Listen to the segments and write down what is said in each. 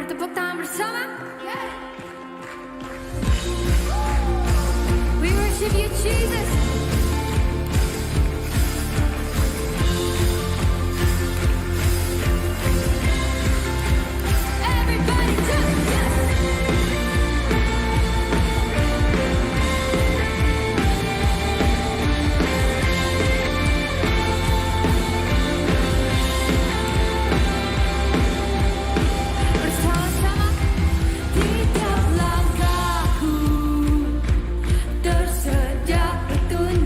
bertepuk tangan bersama. We worship you, Jesus. Everybody just yes. Bersama-sama tiap langkahku tersedia petunjuk.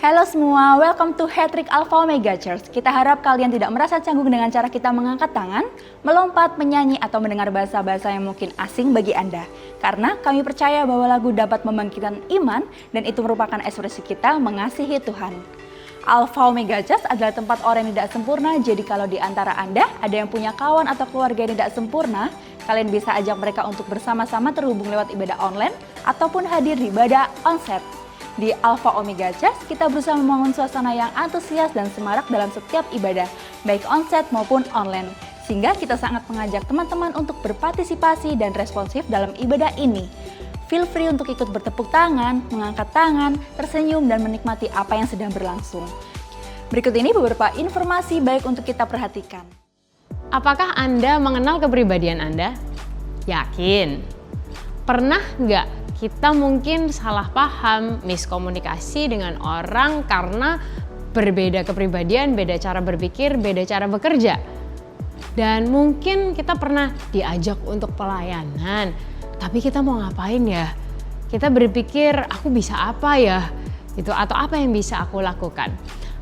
Halo semua, welcome to Hattrick Alpha Omega Church. Kita harap kalian tidak merasa canggung dengan cara kita mengangkat tangan, melompat, menyanyi, atau mendengar bahasa-bahasa yang mungkin asing bagi Anda. Karena kami percaya bahwa lagu dapat membangkitkan iman dan itu merupakan ekspresi kita mengasihi Tuhan. Alpha Omega Church adalah tempat orang yang tidak sempurna, jadi kalau di antara Anda ada yang punya kawan atau keluarga yang tidak sempurna, kalian bisa ajak mereka untuk bersama-sama terhubung lewat ibadah online ataupun hadir di ibadah onsite. Di Alpha Omega Church, kita berusaha membangun suasana yang antusias dan semarak dalam setiap ibadah, baik onsite maupun online. Sehingga kita sangat mengajak teman-teman untuk berpartisipasi dan responsif dalam ibadah ini. Feel free untuk ikut bertepuk tangan, mengangkat tangan, tersenyum, dan menikmati apa yang sedang berlangsung. Berikut ini beberapa informasi baik untuk kita perhatikan. Apakah Anda mengenal kepribadian Anda? Yakin? Pernah nggak kita mungkin salah paham, miskomunikasi dengan orang karena berbeda kepribadian, beda cara berpikir, beda cara bekerja. Dan mungkin kita pernah diajak untuk pelayanan, tapi kita mau ngapain ya? Kita berpikir, aku bisa apa ya? Atau apa yang bisa aku lakukan?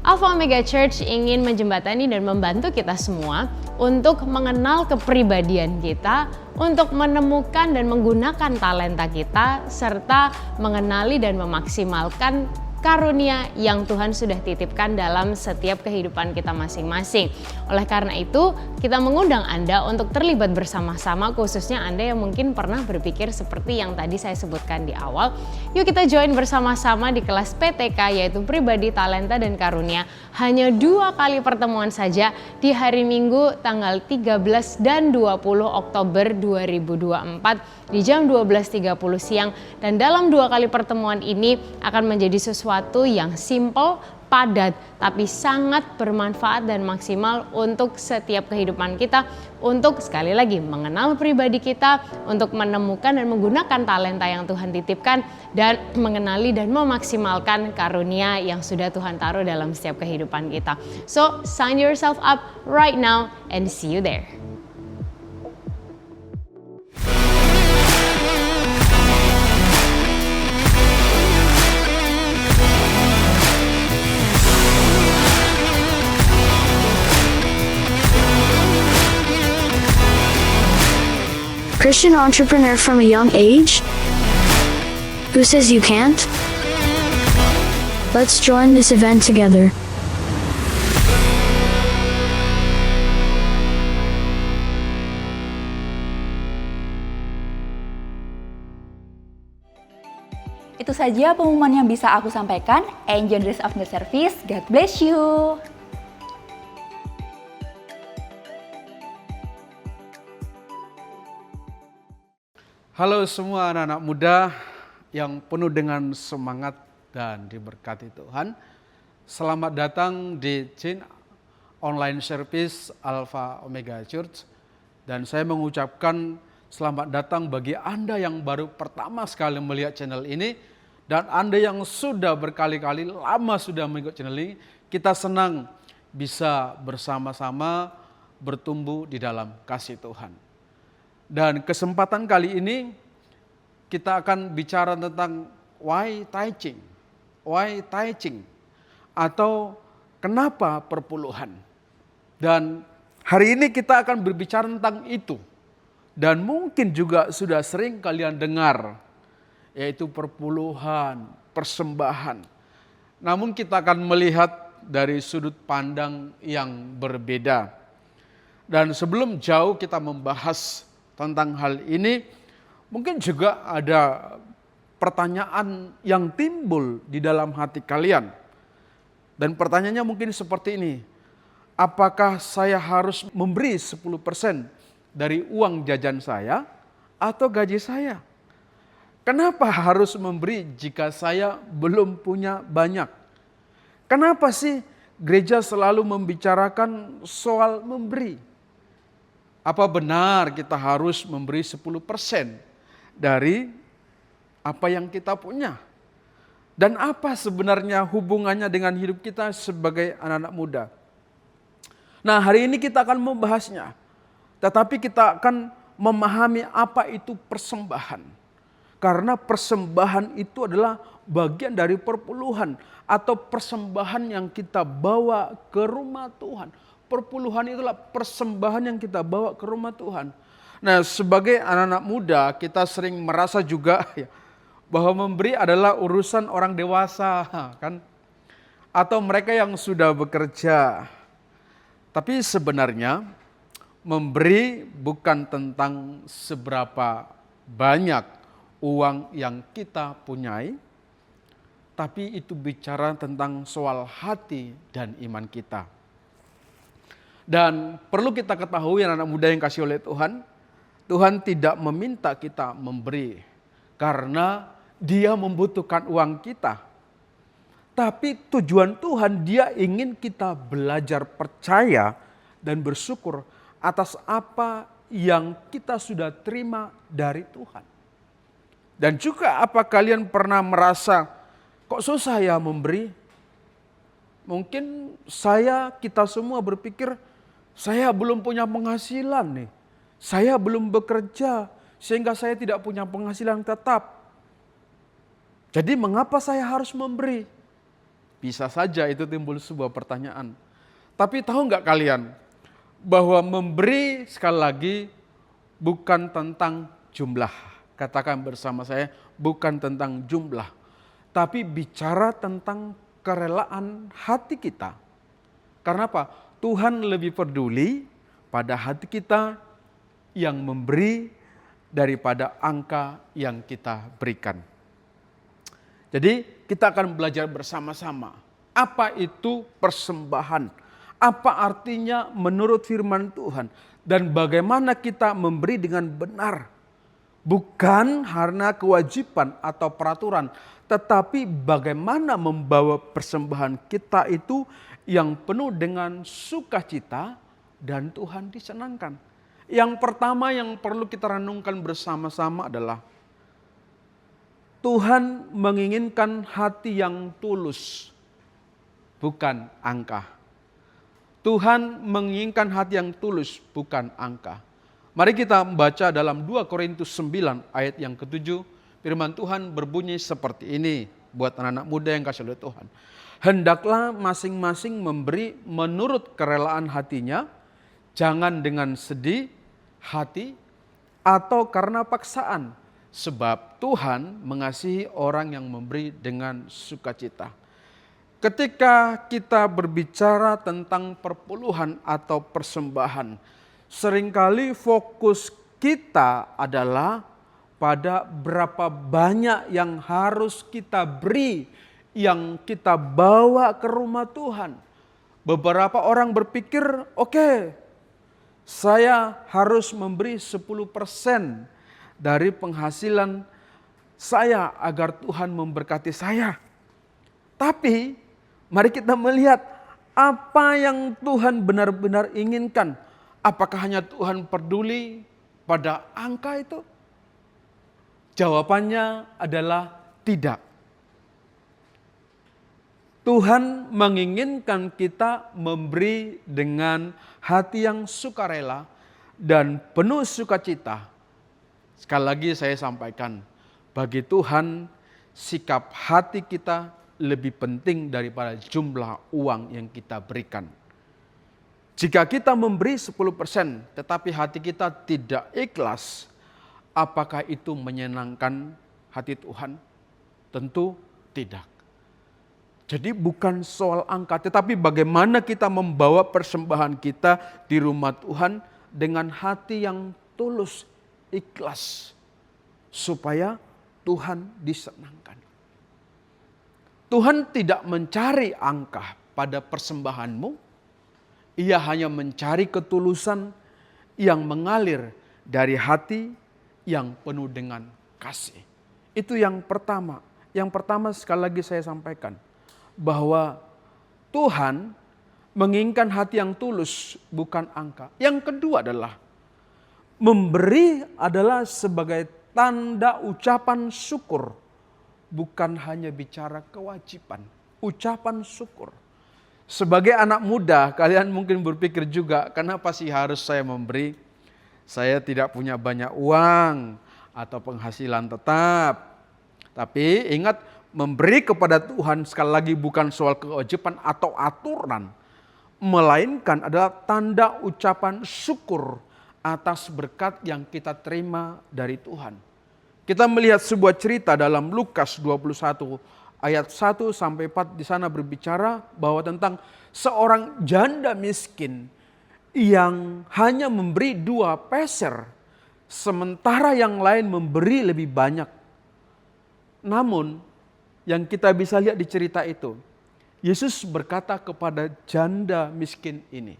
Alpha Omega Church ingin menjembatani dan membantu kita semua untuk mengenal kepribadian kita, untuk menemukan dan menggunakan talenta kita, serta mengenali dan memaksimalkan karunia yang Tuhan sudah titipkan dalam setiap kehidupan kita masing-masing. Oleh karena itu, kita mengundang Anda untuk terlibat bersama-sama, khususnya Anda yang mungkin pernah berpikir seperti yang tadi saya sebutkan di awal. Yuk kita join bersama-sama di kelas PTK, yaitu Pribadi, Talenta, dan Karunia. Hanya 2 kali pertemuan saja di hari Minggu tanggal 13 dan 20 Oktober 2024 di jam 12.30 siang. Dan dalam 2 kali pertemuan ini akan menjadi sesuatu yang simple, padat, tapi sangat bermanfaat dan maksimal untuk setiap kehidupan kita, untuk sekali lagi mengenal pribadi kita, untuk menemukan dan menggunakan talenta yang Tuhan titipkan, dan mengenali dan memaksimalkan karunia yang sudah Tuhan taruh dalam setiap kehidupan kita. So, sign yourself up right now and see you there. Christian entrepreneur from a young age? Who says you can't? Let's join this event together. Itu saja pengumuman yang bisa aku sampaikan. Enjoy the rest of the service. God bless you. Halo semua anak-anak muda yang penuh dengan semangat dan diberkati Tuhan. Selamat datang di Chin Online Service Alpha Omega Church. Dan saya mengucapkan selamat datang bagi Anda yang baru pertama sekali melihat channel ini. Dan Anda yang sudah berkali-kali lama sudah mengikut channel ini. Kita senang bisa bersama-sama bertumbuh di dalam kasih Tuhan. Dan kesempatan kali ini kita akan bicara tentang why tithing. Why tithing atau kenapa perpuluhan. Dan hari ini kita akan berbicara tentang itu. Dan mungkin juga sudah sering kalian dengar, yaitu perpuluhan, persembahan. Namun kita akan melihat dari sudut pandang yang berbeda. Dan sebelum jauh kita membahas tentang hal ini, mungkin juga ada pertanyaan yang timbul di dalam hati kalian. Dan pertanyaannya mungkin seperti ini, apakah saya harus memberi 10% dari uang jajan saya atau gaji saya? Kenapa harus memberi jika saya belum punya banyak? Kenapa sih gereja selalu membicarakan soal memberi? Apa benar kita harus memberi 10% dari apa yang kita punya? Dan apa sebenarnya hubungannya dengan hidup kita sebagai anak-anak muda? Nah, hari ini kita akan membahasnya. Tetapi kita akan memahami apa itu persembahan. Karena persembahan itu adalah bagian dari perpuluhan atau persembahan yang kita bawa ke rumah Tuhan. Perpuluhan itulah persembahan yang kita bawa ke rumah Tuhan. Nah, sebagai anak-anak muda kita sering merasa juga ya, bahwa memberi adalah urusan orang dewasa, kan? Atau mereka yang sudah bekerja. Tapi sebenarnya memberi bukan tentang seberapa banyak uang yang kita punyai, tapi itu bicara tentang soal hati dan iman kita. Dan perlu kita ketahui anak-anak muda yang kasih oleh Tuhan, Tuhan tidak meminta kita memberi karena Dia membutuhkan uang kita. Tapi tujuan Tuhan, Dia ingin kita belajar percaya dan bersyukur atas apa yang kita sudah terima dari Tuhan. Dan juga apa kalian pernah merasa, kok susah ya memberi? Mungkin kita semua berpikir, saya belum punya penghasilan nih. Saya belum bekerja, sehingga saya tidak punya penghasilan tetap. Jadi mengapa saya harus memberi? Bisa saja itu timbul sebuah pertanyaan. Tapi tahu nggak kalian, bahwa memberi sekali lagi bukan tentang jumlah. Katakan bersama saya, bukan tentang jumlah, tapi bicara tentang kerelaan hati kita. Karena apa? Tuhan lebih peduli pada hati kita yang memberi daripada angka yang kita berikan. Jadi kita akan belajar bersama-sama. Apa itu persembahan? Apa artinya menurut firman Tuhan? Dan bagaimana kita memberi dengan benar? Bukan karena kewajiban atau peraturan, tetapi bagaimana membawa persembahan kita itu yang penuh dengan sukacita dan Tuhan disenangkan. Yang pertama yang perlu kita renungkan bersama-sama adalah Tuhan menginginkan hati yang tulus, bukan angka. Tuhan menginginkan hati yang tulus, bukan angka. Mari kita membaca dalam 2 Korintus 9 ayat yang ke-7. Firman Tuhan berbunyi seperti ini buat anak-anak muda yang kasih oleh Tuhan. Hendaklah masing-masing memberi menurut kerelaan hatinya, jangan dengan sedih hati atau karena paksaan. Sebab Tuhan mengasihi orang yang memberi dengan sukacita. Ketika kita berbicara tentang perpuluhan atau persembahan, seringkali fokus kita adalah pada berapa banyak yang harus kita beri, yang kita bawa ke rumah Tuhan. Beberapa orang berpikir, oke, saya harus memberi 10% dari penghasilan saya agar Tuhan memberkati saya. Tapi mari kita melihat apa yang Tuhan benar-benar inginkan. Apakah hanya Tuhan peduli pada angka itu? Jawabannya adalah tidak. Tuhan menginginkan kita memberi dengan hati yang sukarela dan penuh sukacita. Sekali lagi saya sampaikan, bagi Tuhan sikap hati kita lebih penting daripada jumlah uang yang kita berikan. Jika kita memberi 10% tetapi hati kita tidak ikhlas, apakah itu menyenangkan hati Tuhan? Tentu tidak. Jadi bukan soal angka, tetapi bagaimana kita membawa persembahan kita di rumah Tuhan dengan hati yang tulus, ikhlas, supaya Tuhan disenangkan. Tuhan tidak mencari angka pada persembahanmu. Ia hanya mencari ketulusan yang mengalir dari hati yang penuh dengan kasih. Itu yang pertama. Yang pertama sekali lagi saya sampaikan, bahwa Tuhan menginginkan hati yang tulus, bukan angka. Yang kedua adalah, memberi adalah sebagai tanda ucapan syukur, bukan hanya bicara kewajiban. Ucapan syukur. Sebagai anak muda, kalian mungkin berpikir juga, kenapa sih harus saya memberi? Saya tidak punya banyak uang, atau penghasilan tetap. Tapi ingat, memberi kepada Tuhan sekali lagi bukan soal kewajiban atau aturan, melainkan adalah tanda ucapan syukur atas berkat yang kita terima dari Tuhan. Kita melihat sebuah cerita dalam Lukas 21 ayat 1 sampai 4, di sana berbicara bahwa tentang seorang janda miskin yang hanya memberi 2 peser, sementara yang lain memberi lebih banyak. Namun yang kita bisa lihat di cerita itu, Yesus berkata kepada janda miskin ini,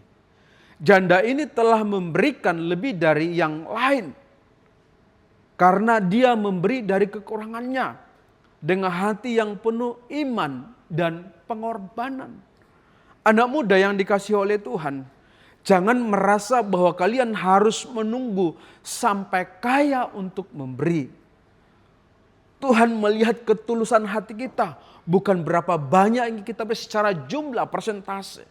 janda ini telah memberikan lebih dari yang lain karena dia memberi dari kekurangannya dengan hati yang penuh iman dan pengorbanan. Anak muda yang dikasihi oleh Tuhan, jangan merasa bahwa kalian harus menunggu sampai kaya untuk memberi. Tuhan melihat ketulusan hati kita, bukan berapa banyak yang kita beri secara jumlah persentase.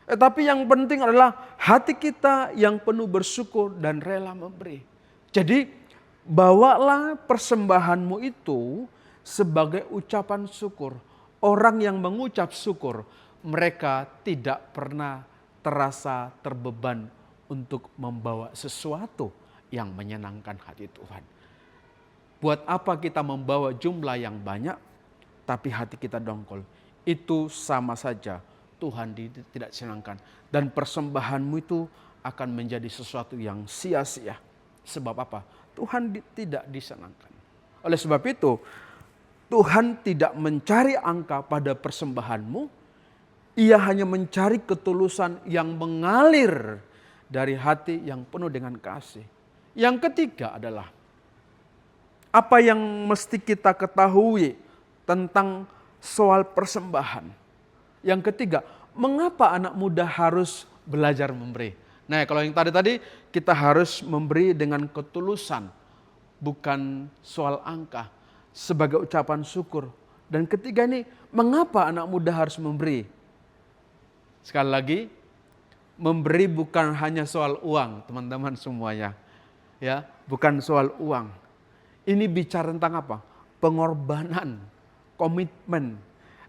Tapi yang penting adalah hati kita yang penuh bersyukur dan rela memberi. Jadi bawalah persembahanmu itu sebagai ucapan syukur. Orang yang mengucap syukur, mereka tidak pernah terasa terbeban untuk membawa sesuatu yang menyenangkan hati Tuhan. Buat apa kita membawa jumlah yang banyak, tapi hati kita dongkol? Itu sama saja Tuhan tidak senangkan. Dan persembahanmu itu akan menjadi sesuatu yang sia-sia. Sebab apa? Tuhan tidak disenangkan. Oleh sebab itu, Tuhan tidak mencari angka pada persembahanmu. Ia hanya mencari ketulusan yang mengalir dari hati yang penuh dengan kasih. Yang ketiga adalah, apa yang mesti kita ketahui tentang soal persembahan? Yang ketiga, mengapa anak muda harus belajar memberi? Nah, kalau yang tadi kita harus memberi dengan ketulusan, bukan soal angka, sebagai ucapan syukur. Dan ketiga ini, mengapa anak muda harus memberi? Sekali lagi, memberi bukan hanya soal uang, teman-teman semuanya. Ya, bukan soal uang. Ini bicara tentang apa? Pengorbanan, komitmen,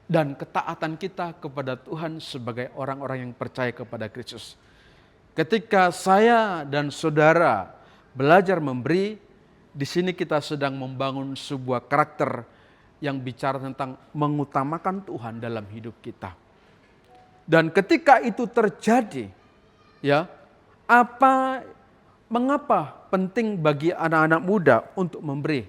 dan ketaatan kita kepada Tuhan sebagai orang-orang yang percaya kepada Kristus. Ketika saya dan saudara belajar memberi, di sini kita sedang membangun sebuah karakter yang bicara tentang mengutamakan Tuhan dalam hidup kita. Dan ketika itu terjadi, ya, mengapa penting bagi anak-anak muda untuk memberi?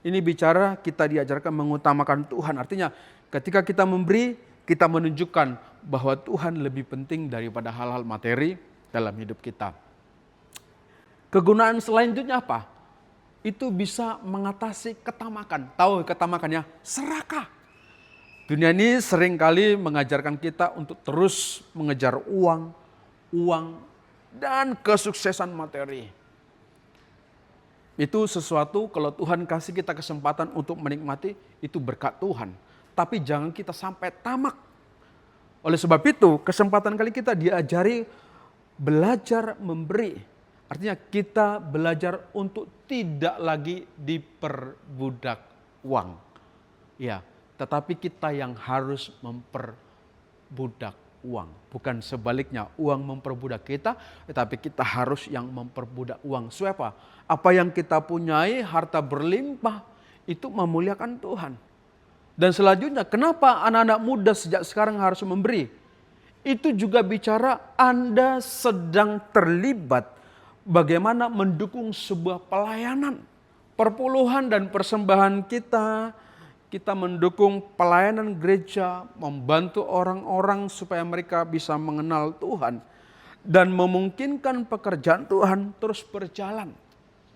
Ini bicara kita diajarkan mengutamakan Tuhan. Artinya ketika kita memberi, kita menunjukkan bahwa Tuhan lebih penting daripada hal-hal materi dalam hidup kita. Kegunaan selanjutnya apa? Itu bisa mengatasi ketamakan. Tahu ketamakannya? Serakah. Dunia ini seringkali mengajarkan kita untuk terus mengejar uang, dan kesuksesan materi. Itu sesuatu kalau Tuhan kasih kita kesempatan untuk menikmati, itu berkat Tuhan. Tapi jangan kita sampai tamak. Oleh sebab itu, kesempatan kali kita diajari belajar memberi. Artinya kita belajar untuk tidak lagi diperbudak uang. Ya, tetapi kita yang harus memperbudak uang. Bukan sebaliknya, uang memperbudak kita, tetapi kita harus yang memperbudak uang. Siapa? Apa yang kita punyai, harta berlimpah, itu memuliakan Tuhan. Dan selanjutnya, kenapa anak-anak muda sejak sekarang harus memberi? Itu juga bicara Anda sedang terlibat bagaimana mendukung sebuah pelayanan. Perpuluhan dan persembahan kita mendukung pelayanan gereja, membantu orang-orang supaya mereka bisa mengenal Tuhan dan memungkinkan pekerjaan Tuhan terus berjalan.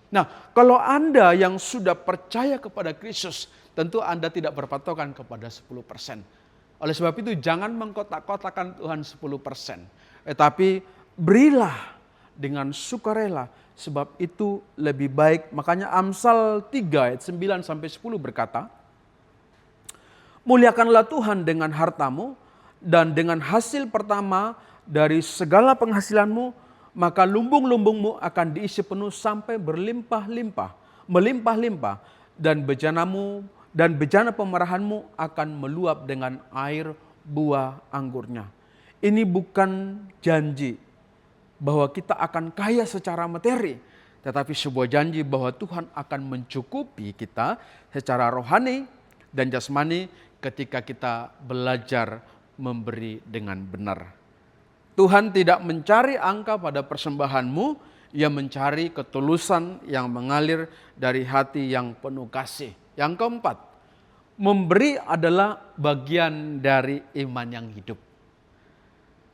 Nah, kalau Anda yang sudah percaya kepada Kristus, tentu Anda tidak berpatokan kepada 10%. Oleh sebab itu jangan mengkotak-kotakan Tuhan 10%. Tapi berilah dengan sukarela, sebab itu lebih baik. Makanya Amsal 3 ayat 9 sampai 10 berkata, muliakanlah Tuhan dengan hartamu dan dengan hasil pertama dari segala penghasilanmu, maka lumbung-lumbungmu akan diisi penuh sampai berlimpah-limpah. melimpah-limpah dan bejana pemerahanmu akan meluap dengan air buah anggurnya. Ini bukan janji bahwa kita akan kaya secara materi, tetapi sebuah janji bahwa Tuhan akan mencukupi kita secara rohani dan jasmani ketika kita belajar memberi dengan benar. Tuhan tidak mencari angka pada persembahanmu, Ia mencari ketulusan yang mengalir dari hati yang penuh kasih. Yang keempat, memberi adalah bagian dari iman yang hidup.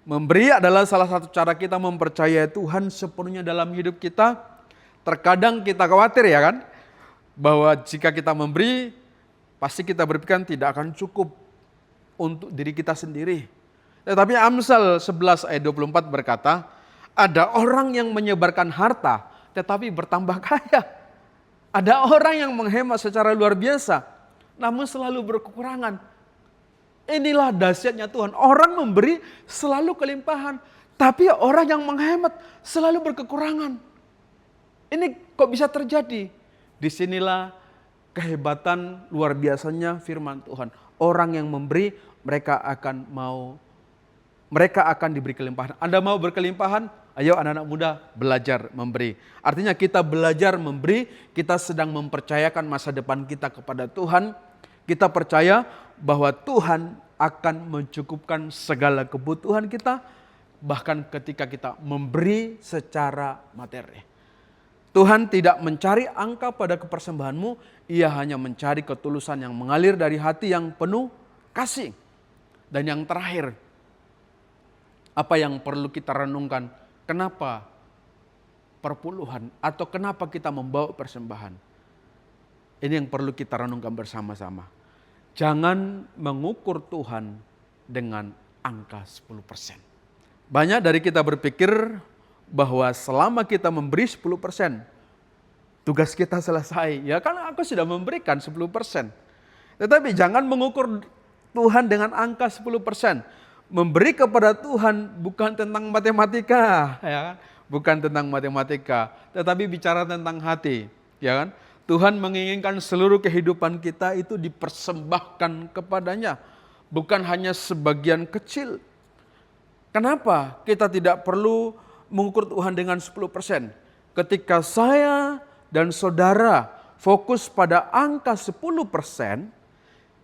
Memberi adalah salah satu cara kita mempercayai Tuhan sepenuhnya dalam hidup kita. Terkadang kita khawatir ya kan, bahwa jika kita memberi, pasti kita berpikir tidak akan cukup untuk diri kita sendiri. Tetapi Amsal 11 ayat 24 berkata, ada orang yang menyebarkan harta tetapi bertambah kaya. Ada orang yang menghemat secara luar biasa namun selalu berkekurangan. Inilah dahsyatnya Tuhan. Orang memberi selalu kelimpahan, tapi orang yang menghemat selalu berkekurangan. Ini kok bisa terjadi? Disinilah kehebatan luar biasanya firman Tuhan. Orang yang memberi, mereka akan diberi kelimpahan. Anda mau berkelimpahan? Ayo anak-anak muda belajar memberi. Artinya kita belajar memberi, kita sedang mempercayakan masa depan kita kepada Tuhan. Kita percaya bahwa Tuhan akan mencukupkan segala kebutuhan kita, bahkan ketika kita memberi secara materi. Tuhan tidak mencari angka pada kepersembahanmu, Ia hanya mencari ketulusan yang mengalir dari hati yang penuh kasih. Dan yang terakhir, apa yang perlu kita renungkan? Kenapa perpuluhan atau kenapa kita membawa persembahan? Ini yang perlu kita renungkan bersama-sama. Jangan mengukur Tuhan dengan angka 10%. Banyak dari kita berpikir bahwa selama kita memberi 10%, tugas kita selesai. Ya kan aku sudah memberikan 10%. Tetapi jangan mengukur Tuhan dengan angka 10%. Memberi kepada Tuhan bukan tentang matematika, ya kan? Bukan tentang matematika, tetapi bicara tentang hati, ya kan? Tuhan menginginkan seluruh kehidupan kita itu dipersembahkan kepadanya, bukan hanya sebagian kecil. Kenapa kita tidak perlu mengukur Tuhan dengan 10%? Ketika saya dan saudara fokus pada angka 10%,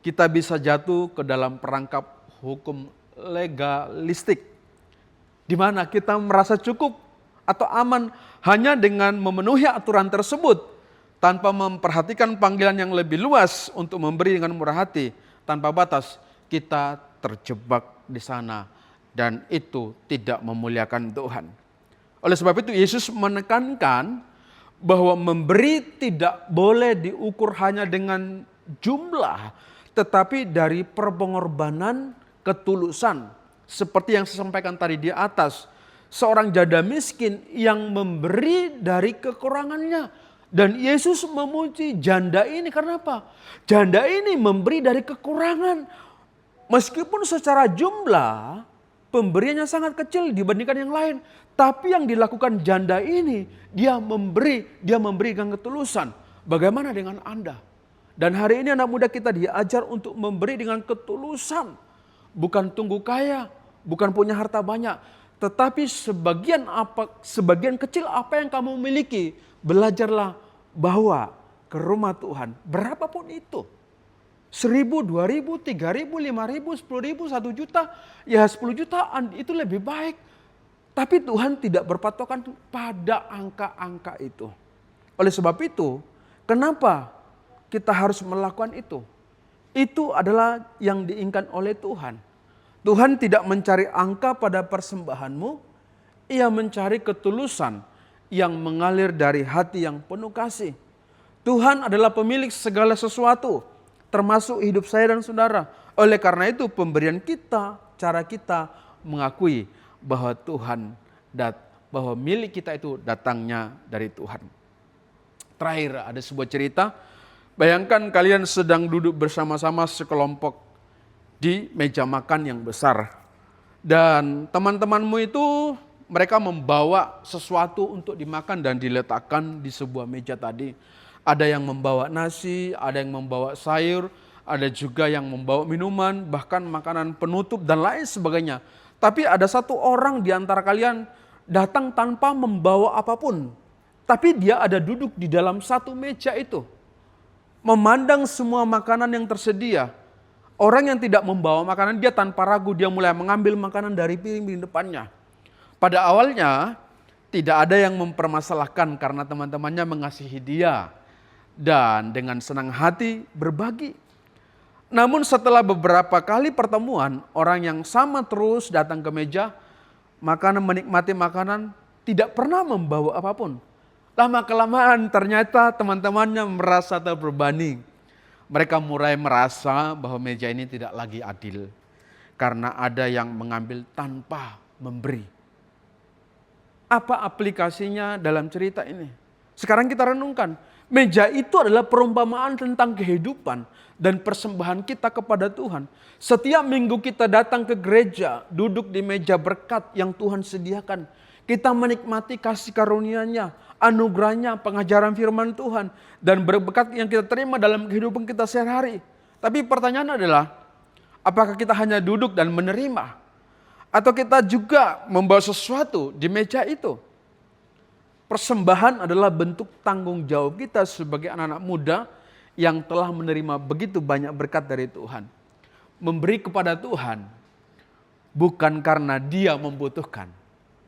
kita bisa jatuh ke dalam perangkap hukum legalistik, di mana kita merasa cukup atau aman hanya dengan memenuhi aturan tersebut tanpa memperhatikan panggilan yang lebih luas untuk memberi dengan murah hati tanpa batas. Kita terjebak di sana dan itu tidak memuliakan Tuhan. Oleh sebab itu Yesus menekankan bahwa memberi tidak boleh diukur hanya dengan jumlah, tetapi dari pengorbanan ketulusan. Seperti yang saya sampaikan tadi di atas, seorang janda miskin yang memberi dari kekurangannya. Dan Yesus memuji janda ini karena apa? Janda ini memberi dari kekurangan. Meskipun secara jumlah pemberiannya sangat kecil dibandingkan yang lain. Tapi yang dilakukan janda ini, dia memberi dengan ketulusan. Bagaimana dengan Anda? Dan hari ini anak muda kita diajar untuk memberi dengan ketulusan. Bukan tunggu kaya, bukan punya harta banyak, tetapi sebagian kecil apa yang kamu miliki, belajarlah bawa ke rumah Tuhan, berapapun itu. 1.000, 2.000, 3.000, 5.000, 10.000, 1 juta, ya 10 jutaan itu lebih baik. Tapi Tuhan tidak berpatokan pada angka-angka itu. Oleh sebab itu, kenapa kita harus melakukan itu? Itu adalah yang diinginkan oleh Tuhan. Tuhan tidak mencari angka pada persembahanmu, Ia mencari ketulusan yang mengalir dari hati yang penuh kasih. Tuhan adalah pemilik segala sesuatu, termasuk hidup saya dan saudara. Oleh karena itu pemberian kita, cara kita mengakui bahwa bahwa milik kita itu datangnya dari Tuhan. Terakhir ada sebuah cerita. Bayangkan kalian sedang duduk bersama-sama sekelompok di meja makan yang besar. Dan teman-temanmu itu mereka membawa sesuatu untuk dimakan dan diletakkan di sebuah meja tadi. Ada yang membawa nasi, ada yang membawa sayur, ada juga yang membawa minuman, bahkan makanan penutup dan lain sebagainya. Tapi ada satu orang di antara kalian datang tanpa membawa apapun. Tapi dia ada duduk di dalam satu meja itu. Memandang semua makanan yang tersedia. Orang yang tidak membawa makanan, dia tanpa ragu, dia mulai mengambil makanan dari piring depannya. Pada awalnya, tidak ada yang mempermasalahkan karena teman-temannya mengasihi dia. Dan dengan senang hati berbagi. Namun setelah beberapa kali pertemuan, orang yang sama terus datang ke meja, menikmati makanan, tidak pernah membawa apapun. Lama-kelamaan ternyata teman-temannya merasa terbebani. Mereka mulai merasa bahwa meja ini tidak lagi adil. Karena ada yang mengambil tanpa memberi. Apa aplikasinya dalam cerita ini? Sekarang kita renungkan. Meja itu adalah perumpamaan tentang kehidupan dan persembahan kita kepada Tuhan. Setiap minggu kita datang ke gereja, duduk di meja berkat yang Tuhan sediakan. Kita menikmati kasih karunia-Nya, anugerahnya, pengajaran firman Tuhan, dan berkat yang kita terima dalam kehidupan kita sehari-hari. Tapi pertanyaan adalah, apakah kita hanya duduk dan menerima? Atau kita juga membawa sesuatu di meja itu? Persembahan adalah bentuk tanggung jawab kita sebagai anak-anak muda yang telah menerima begitu banyak berkat dari Tuhan. Memberi kepada Tuhan bukan karena dia membutuhkan.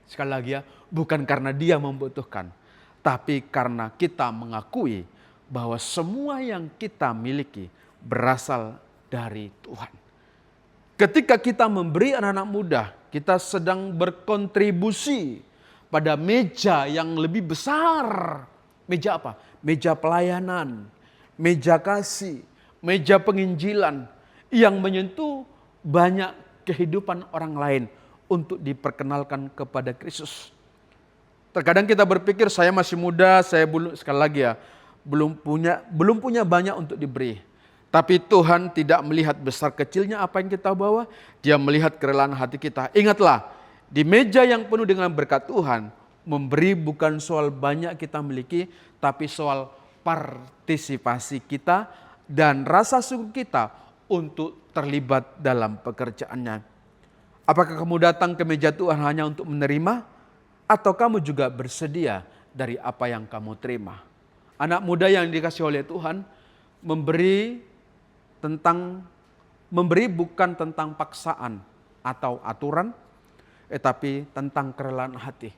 Sekali lagi ya, bukan karena dia membutuhkan. Tapi karena kita mengakui bahwa semua yang kita miliki berasal dari Tuhan. Ketika kita memberi anak-anak muda, kita sedang berkontribusi pada meja yang lebih besar. Meja apa? Meja pelayanan, meja kasih, meja penginjilan yang menyentuh banyak kehidupan orang lain untuk diperkenalkan kepada Kristus. Terkadang kita berpikir saya masih muda, saya belum, sekali lagi ya, belum punya banyak untuk diberi. Tapi Tuhan tidak melihat besar kecilnya apa yang kita bawa, Dia melihat kerelaan hati kita. Ingatlah, di meja yang penuh dengan berkat Tuhan, memberi bukan soal banyak kita miliki, tapi soal partisipasi kita dan rasa syukur kita untuk terlibat dalam pekerjaannya. Apakah kamu datang ke meja Tuhan hanya untuk menerima, atau kamu juga bersedia dari apa yang kamu terima? Anak muda yang dikasihi oleh Tuhan, memberi bukan tentang paksaan atau aturan, tetapi tentang kerelaan hati.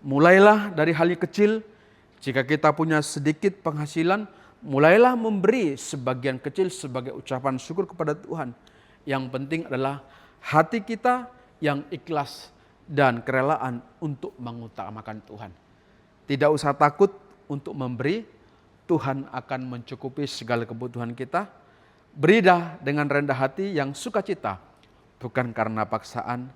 Mulailah dari hal yang kecil. Jika kita punya sedikit penghasilan, mulailah memberi sebagian kecil sebagai ucapan syukur kepada Tuhan. Yang penting adalah hati kita yang ikhlas dan kerelaan untuk mengutamakan Tuhan. Tidak usah takut untuk memberi, Tuhan akan mencukupi segala kebutuhan kita. Berilah dengan rendah hati yang sukacita, bukan karena paksaan.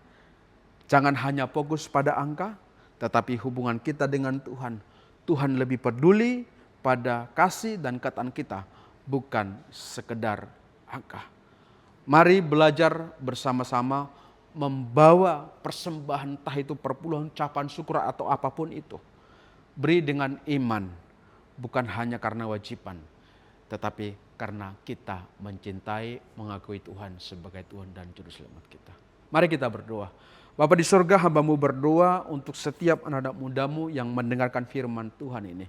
Jangan hanya fokus pada angka, tetapi hubungan kita dengan Tuhan. Tuhan lebih peduli pada kasih dan kataan kita, bukan sekedar angka. Mari belajar bersama-sama membawa persembahan, entah itu perpuluhan, ucapan syukur atau apapun itu. Beri dengan iman, bukan hanya karena wajiban, tetapi karena kita mencintai, mengakui Tuhan sebagai Tuhan dan Juru Selamat kita. Mari kita berdoa. Bapa di surga, hamba-Mu berdoa untuk setiap anak-anak muda-Mu yang mendengarkan firman Tuhan ini.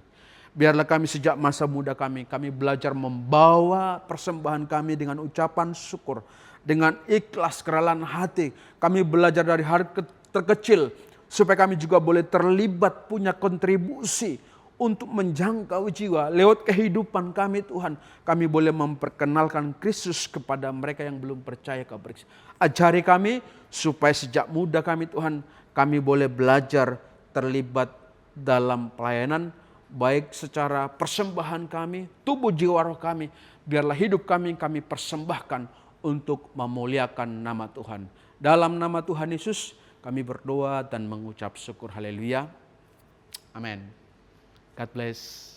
Biarlah kami sejak masa muda kami belajar membawa persembahan kami dengan ucapan syukur, dengan ikhlas kerelaan hati. Kami belajar dari hal terkecil, supaya kami juga boleh terlibat punya kontribusi untuk menjangkau jiwa. Lewat kehidupan kami Tuhan, kami boleh memperkenalkan Kristus kepada mereka yang belum percaya kepada Kristus. Ajari kami supaya sejak muda kami Tuhan, kami boleh belajar terlibat dalam pelayanan, baik secara persembahan kami, tubuh jiwa roh kami. Biarlah hidup kami persembahkan untuk memuliakan nama Tuhan. Dalam nama Tuhan Yesus kami berdoa dan mengucap syukur. Haleluya. Amin. God bless.